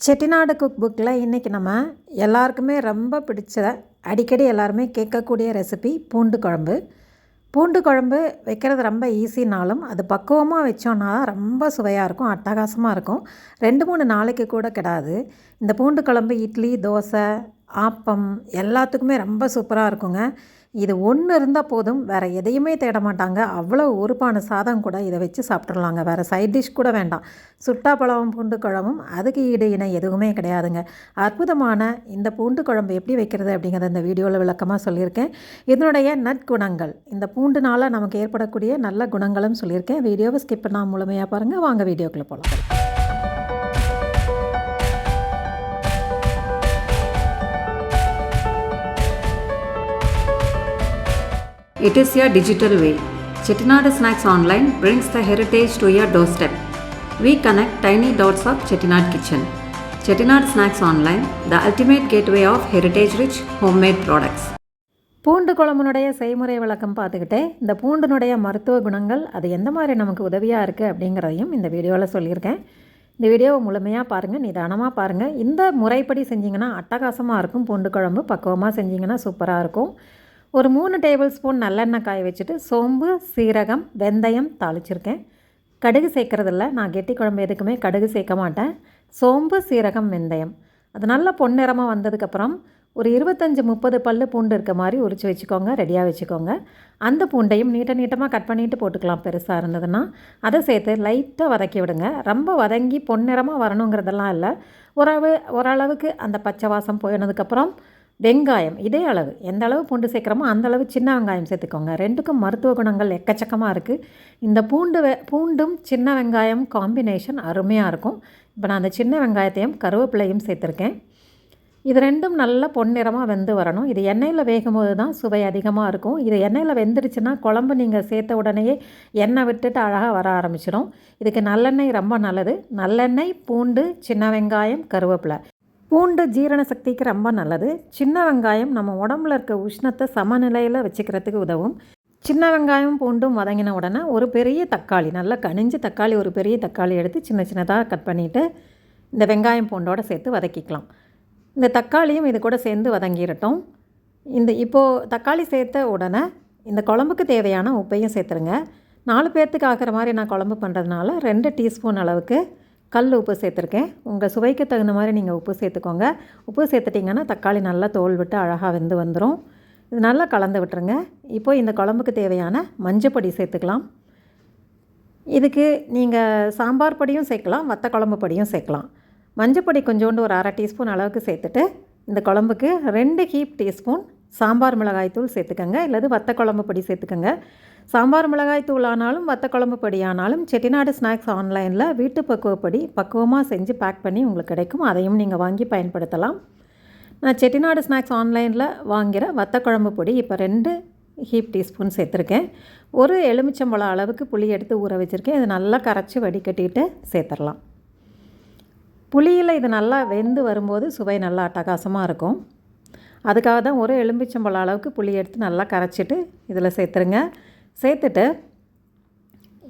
Chettinad cook புக்கில் இன்றைக்கி நம்ம எல்லாருக்குமே ரொம்ப பிடிச்ச அடிக்கடி எல்லாருமே கேட்கக்கூடிய ரெசிபி பூண்டு குழம்பு. பூண்டு குழம்பு வைக்கிறது ரொம்ப ஈஸினாலும் அது பக்குவமாக வச்சோன்னா ரொம்ப சுவையாக இருக்கும், அட்டகாசமாக இருக்கும். 2-3 நாளைக்கு கூட கிடாது. இந்த பூண்டு குழம்பு இட்லி, தோசை, ஆப்பம் எல்லாத்துக்குமே ரொம்ப சூப்பராக இருக்குங்க. இது ஒன்று இருந்தால் போதும், வேறு எதையுமே தேட மாட்டாங்க. அவ்வளோ ஊறுப்பான சாதம் கூட இதை வச்சு சாப்பிட்றலாங்க. வேறு சைட் டிஷ் கூட வேண்டாம். சுட்டா பழமும் பூண்டு குழம்பும் அதுக்கு ஈடு இணை எதுவுமே கிடையாதுங்க. அற்புதமான இந்த பூண்டு குழம்பு எப்படி வைக்கிறது அப்படிங்கிறத இந்த வீடியோவில் விளக்கமாக சொல்லியிருக்கேன். இதனுடைய நற்குணங்கள், இந்த பூண்டுனால் நமக்கு ஏற்படக்கூடிய நல்ல குணங்களும் சொல்லியிருக்கேன். வீடியோவை ஸ்கிப் பண்ணாமல் முழுமையாக பாருங்கள். வாங்க வீடியோக்குள்ளே போகலாம். It is a digital way. Chettinad Snacks Online brings the heritage to your doorstep. We connect tiny dots of Chettinad kitchen. Chettinad Snacks Online, the ultimate gateway of heritage-rich homemade products. பூண்டு குழம்புனுடைய செய்முறை விளக்கம் பார்த்துக்கிட்டே இந்த பூண்டினுடைய மருத்துவ குணங்கள் அது எந்த மாதிரி நமக்கு உதவியாக இருக்குது அப்படிங்கிறதையும் இந்த வீடியோவில் சொல்லியிருக்கேன். இந்த வீடியோவை முழுமையாக பாருங்கள், நிதானமாக பாருங்கள். இந்த முறைப்படி செஞ்சிங்கன்னா அட்டகாசமாக இருக்கும். பூண்டு குழம்பு பக்குவமாக செஞ்சிங்கன்னா சூப்பராக இருக்கும். ஒரு 3 டேபிள் ஸ்பூன் நல்லெண்ணெய் காய வச்சுட்டு சோம்பு, சீரகம், வெந்தயம் தாளிச்சிருக்கேன். கடுகு சேர்க்குறதில்ல, நான் கெட்டி குழம்பு எதுக்குமே கடுகு சேர்க்க மாட்டேன். சோம்பு, சீரகம், வெந்தயம் அது நல்லா பொன்னிறமாக வந்ததுக்கப்புறம் ஒரு 25-30 பல்லு பூண்டு இருக்க மாதிரி உரித்து வச்சுக்கோங்க, ரெடியாக வச்சுக்கோங்க. அந்த பூண்டையும் நீட்டமாக கட் பண்ணிவிட்டு போட்டுக்கலாம், பெருசாக இருந்ததுன்னா. அதை சேர்த்து லைட்டாக வதக்கி விடுங்க. ரொம்ப வதங்கி பொன்னிறமாக வரணுங்கிறதெல்லாம் இல்லை. ஓரளவுக்கு அந்த பச்சை வாசம் போயினதுக்கப்புறம் வெங்காயம் இதே அளவு, எந்த அளவு பூண்டு சேர்க்குறோமோ அந்த அளவு சின்ன வெங்காயம் சேர்த்துக்கோங்க. ரெண்டுக்கும் மருத்துவ குணங்கள் எக்கச்சக்கமாக இருக்குது. இந்த பூண்டும் சின்ன வெங்காயம் காம்பினேஷன் அருமையாக இருக்கும். இப்போ நான் அந்த சின்ன வெங்காயத்தையும் கருவேப்பிலையும் சேர்த்துருக்கேன். இது ரெண்டும் நல்லா பொன்னிறமாக வெந்து வரணும். இது எண்ணெயில் வேகும்போது தான் சுவை அதிகமாக இருக்கும். இது எண்ணெயில் வெந்துடுச்சுன்னா குழம்பு நீங்கள் சேர்த்த உடனேயே எண்ணெய் விட்டுட்டு அழகாக வர ஆரம்பிச்சிடும். இதுக்கு நல்லெண்ணெய் ரொம்ப நல்லது. நல்லெண்ணெய், பூண்டு, சின்ன வெங்காயம், கருவேப்பிலை. பூண்டு ஜீரண சக்திக்கு ரொம்ப நல்லது. சின்ன வெங்காயம் நம்ம உடம்புல இருக்க உஷ்ணத்தை சமநிலையில் வச்சுக்கிறதுக்கு உதவும். சின்ன வெங்காயம் பூண்டும் வதங்கின உடனே ஒரு பெரிய தக்காளி, நல்லா கனிஞ்ச தக்காளி, ஒரு பெரிய தக்காளி எடுத்து சின்னதாக கட் பண்ணிவிட்டு இந்த வெங்காயம் பூண்டோடு சேர்த்து வதக்கிக்கலாம். இந்த தக்காளியும் இது கூட சேர்ந்து வதங்கிடட்டும். இப்போது தக்காளி சேர்த்த உடனே இந்த குழம்புக்கு தேவையான உப்பையும் சேர்த்துருங்க. 4 பேர்த்துக்கு ஆகிற மாதிரி நான் குழம்பு பண்ணுறதுனால 2 டீஸ்பூன் அளவுக்கு கல் உப்பு சேர்த்துருக்கேன். உங்கள் சுவைக்கு தகுந்த மாதிரி நீங்கள் உப்பு சேர்த்துக்கோங்க. உப்பு சேர்த்துட்டிங்கன்னா தக்காளி நல்லா தோல் விட்டு அழகாக வெந்து வந்துடும். இது நல்லா கலந்து விட்டுருங்க. இப்போது இந்த குழம்புக்கு தேவையான மஞ்சப்பொடி சேர்த்துக்கலாம். இதுக்கு நீங்கள் சாம்பார் பொடியும் சேர்க்கலாம், வத்த குழம்பு பொடியும் சேர்க்கலாம். மஞ்சப்பொடி கொஞ்சோண்டு ஒரு 1/2 டீஸ்பூன் அளவுக்கு சேர்த்துட்டு இந்த குழம்புக்கு 2 டீஸ்பூன் சாம்பார் மிளகாய் தூள் சேர்த்துக்கங்க, இல்லது வத்த குழம்பு பொடி சேர்த்துக்கங்க. சாம்பார் மிளகாய் தூள் ஆனாலும் வத்த குழம்பு பொடி ஆனாலும் செட்டிநாடு ஸ்நாக்ஸ் ஆன்லைனில் வீட்டு பக்குவப்படி பக்குவமாக செஞ்சு பேக் பண்ணி உங்களுக்கு கிடைக்கும். அதையும் நீங்கள் வாங்கி பயன்படுத்தலாம். நான் செட்டிநாடு ஸ்நாக்ஸ் ஆன்லைனில் வாங்குகிற வத்த குழம்பு பொடி இப்போ 2 டீஸ்பூன் சேர்த்துருக்கேன். ஒரு எலுமிச்சம்பழம் அளவுக்கு புளி எடுத்து ஊற வச்சுருக்கேன். இது நல்லா கரைச்சி வடிகட்டிட்டு சேர்த்துடலாம். புளியில் இது நல்லா வெந்து வரும்போது சுவை நல்லா அட்டகாசமாக இருக்கும். அதுக்காக தான் ஒரு எலுமிச்சம்பழம் அளவுக்கு புளி எடுத்து நல்லா கரைச்சிட்டு இதில் சேர்த்துருங்க. சேர்த்துட்டு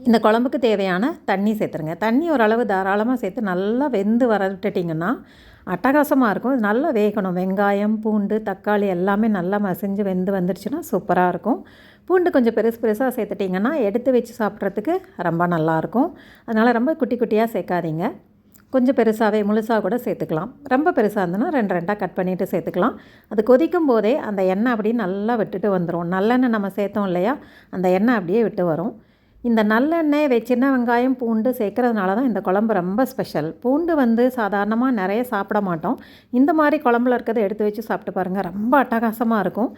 இந்த குழம்புக்கு தேவையான தண்ணி சேர்த்துருங்க. தண்ணி ஓரளவு தாராளமாக சேர்த்து நல்லா வெந்து வர விட்டுட்டிங்கன்னா அட்டகாசமாக இருக்கும். இது நல்லா வேகணும். வெங்காயம், பூண்டு, தக்காளி எல்லாமே நல்லா மசிஞ்சு வெந்து வந்துடுச்சுன்னா சூப்பராக இருக்கும். பூண்டு கொஞ்சம் பெருசாக சேர்த்துட்டிங்கன்னா எடுத்து வச்சு சாப்பிட்றதுக்கு ரொம்ப நல்லாயிருக்கும். அதனால் ரொம்ப குட்டி குட்டியாக சேர்க்காதீங்க. கொஞ்சம் பெருசாகவே முழுசாக கூட சேர்த்துக்கலாம். ரொம்ப பெருசாக இருந்ததுன்னா 2 கட் பண்ணிவிட்டு சேர்த்துக்கலாம். அது கொதிக்கும் போதே அந்த எண்ணெய் அப்படியே நல்லா விட்டுட்டு வந்துடும். நல்லெண்ணெய் நம்ம சேர்த்தோம் இல்லையா, அந்த எண்ணெய் அப்படியே விட்டு வரும். இந்த நல்லெண்ணெய் சின்ன வெங்காயம், பூண்டு சேர்க்குறதுனால தான் இந்த குழம்பு ரொம்ப ஸ்பெஷல். பூண்டு சாதாரணமாக நிறைய சாப்பிட மாட்டோம். இந்த மாதிரி குழம்புல இருக்கிறத எடுத்து வச்சு சாப்பிட்டு பாருங்கள், ரொம்ப அட்டகாசமாக இருக்கும்.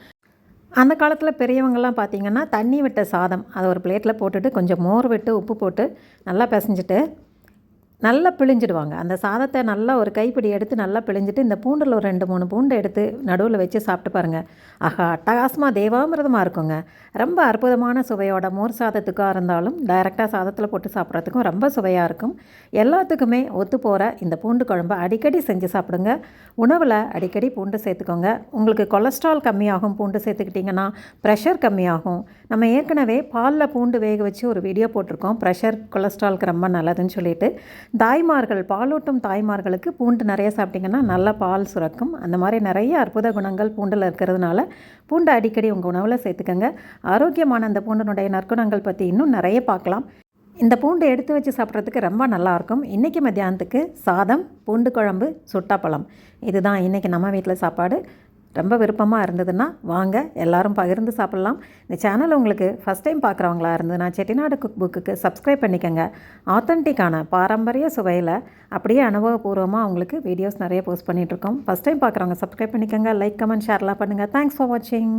அந்த காலத்தில் பெரியவங்கள்லாம் பார்த்திங்கன்னா தண்ணி விட்ட சாதம் அதை ஒரு பிளேட்டில் போட்டுட்டு கொஞ்சம் மோர் விட்டு உப்பு போட்டு நல்லா பிசைஞ்சிட்டு நல்லா பிழிஞ்சிடுவாங்க. அந்த சாதத்தை நல்லா ஒரு கைப்பிடி எடுத்து நல்லா பிழிஞ்சிட்டு இந்த பூண்டில் ஒரு 2-3 பூண்டு எடுத்து நடுவில் வச்சு சாப்பிட்டு பாருங்கள். ஆஹா, அட்டகாசமாக தேவாமிரதமாக இருக்குங்க. ரொம்ப அற்புதமான சுவையோட மோர் சாதத்துக்காக இருந்தாலும் டைரெக்டாக சாதத்தில் போட்டு சாப்பிட்றதுக்கும் ரொம்ப சுவையாக இருக்கும். எல்லாத்துக்குமே ஒத்து போகிற இந்த பூண்டு குழம்பை அடிக்கடி செஞ்சு சாப்பிடுங்க. உணவில் அடிக்கடி பூண்டு சேர்த்துக்கோங்க. உங்களுக்கு கொலஸ்ட்ரால் கம்மியாகும். பூண்டு சேர்த்துக்கிட்டிங்கன்னா ப்ரெஷர் கம்மியாகும். நம்ம ஏற்கனவே பாலில் பூண்டு வேக வச்சு ஒரு வீடியோ போட்டிருக்கோம், ப்ரெஷர் கொலஸ்ட்ராலுக்கு ரொம்ப நல்லதுன்னு சொல்லிட்டு. தாய்மார்கள், பாலூட்டும் தாய்மார்களுக்கு பூண்டு நிறைய சாப்பிட்டிங்கன்னா நல்லா பால் சுரக்கும். அந்த மாதிரி நிறைய அற்புத குணங்கள் பூண்டில் இருக்கிறதுனால பூண்டை அடிக்கடி உங்கள் உணவில் சேர்த்துக்கங்க. ஆரோக்கியமான அந்த பூண்டினுடைய நற்குணங்கள் பற்றி இன்னும் நிறைய பார்க்கலாம். இந்த பூண்டு எடுத்து வச்சு சாப்பிட்றதுக்கு ரொம்ப நல்லாயிருக்கும். இன்றைக்கி மத்தியானத்துக்கு சாதம், பூண்டு குழம்பு, சுட்டாப்பழம், இதுதான் இன்றைக்கி நம்ம வீட்டில் சாப்பாடு. ரொம்ப விருப்பமாக இருந்ததுன்னா வாங்க எல்லோரும் பகிர்ந்து சாப்பிட்லாம். இந்த சேனல் உங்களுக்கு ஃபஸ்ட் டைம் பார்க்குறவங்களா இருந்ததுன்னா செட்டிநாடு குக் புக்குக்கு சப்ஸ்கிரைப் பண்ணிக்கோங்க. ஆத்தென்டிக்கான பாரம்பரிய சுவையில் அப்படியே அனுபவபூர்வமாக உங்களுக்கு வீடியோஸ் நிறைய போஸ்ட் பண்ணிகிட்ருக்கோம். ஃபஸ்ட் டைம் பார்க்குறவங்க சப்ஸ்கிரைப் பண்ணிக்கோங்க. லைக், கமெண்ட், ஷேர்லாம் பண்ணுங்கள். தேங்க்ஸ் ஃபார் வாட்சிங்.